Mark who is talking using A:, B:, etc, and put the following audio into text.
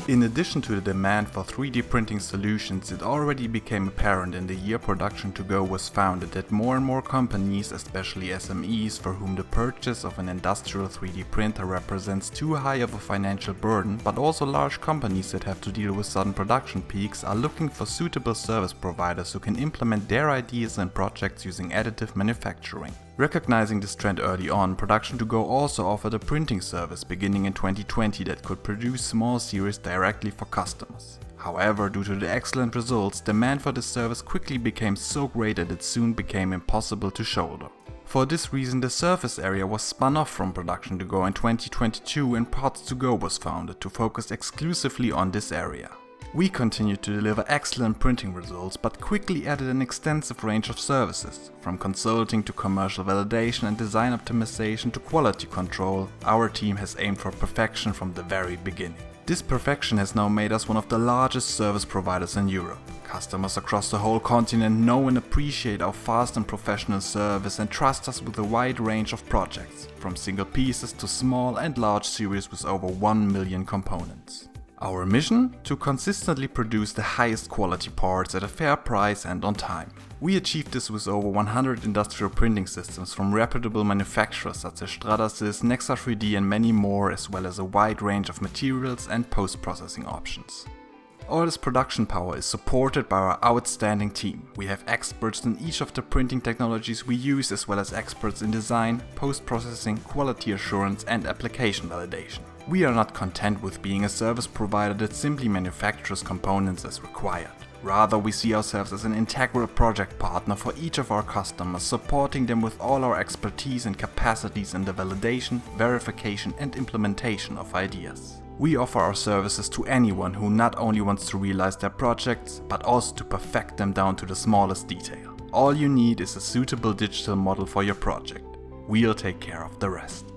A: In addition to the demand for 3D printing solutions, it already became apparent in the year PartsToGo was founded that more and more companies, especially SMEs, for whom the purchase of an industrial 3D printer represents too high of a financial burden, but also large companies that have to deal with sudden production peaks, are looking for suitable service providers who can implement their ideas and projects using additive manufacturing. Recognizing this trend early on, PartsToGo also offered a printing service beginning in 2020 that could produce small series directly for customers. However, due to the excellent results, demand for this service quickly became so great that it soon became impossible to shoulder. For this reason, the surface area was spun off from PartsToGo in 2022 and PartsToGo was founded to focus exclusively on this area. We continued to deliver excellent printing results, but quickly added an extensive range of services. From consulting to commercial validation and design optimization to quality control, our team has aimed for perfection from the very beginning. This perfection has now made us one of the largest service providers in Europe. Customers across the whole continent know and appreciate our fast and professional service and trust us with a wide range of projects, from single pieces to small and large series with over 1 million components. Our mission? To consistently produce the highest quality parts at a fair price and on time. We achieved this with over 100 industrial printing systems from reputable manufacturers such as Stratasys, Nexa 3D and many more, as well as a wide range of materials and post-processing options. All this production power is supported by our outstanding team. We have experts in each of the printing technologies we use, as well as experts in design, post-processing, quality assurance and application validation. We are not content with being a service provider that simply manufactures components as required. Rather, we see ourselves as an integral project partner for each of our customers, supporting them with all our expertise and capacities in the validation, verification and implementation of ideas. We offer our services to anyone who not only wants to realize their projects, but also to perfect them down to the smallest detail. All you need is a suitable digital model for your project. We'll take care of the rest.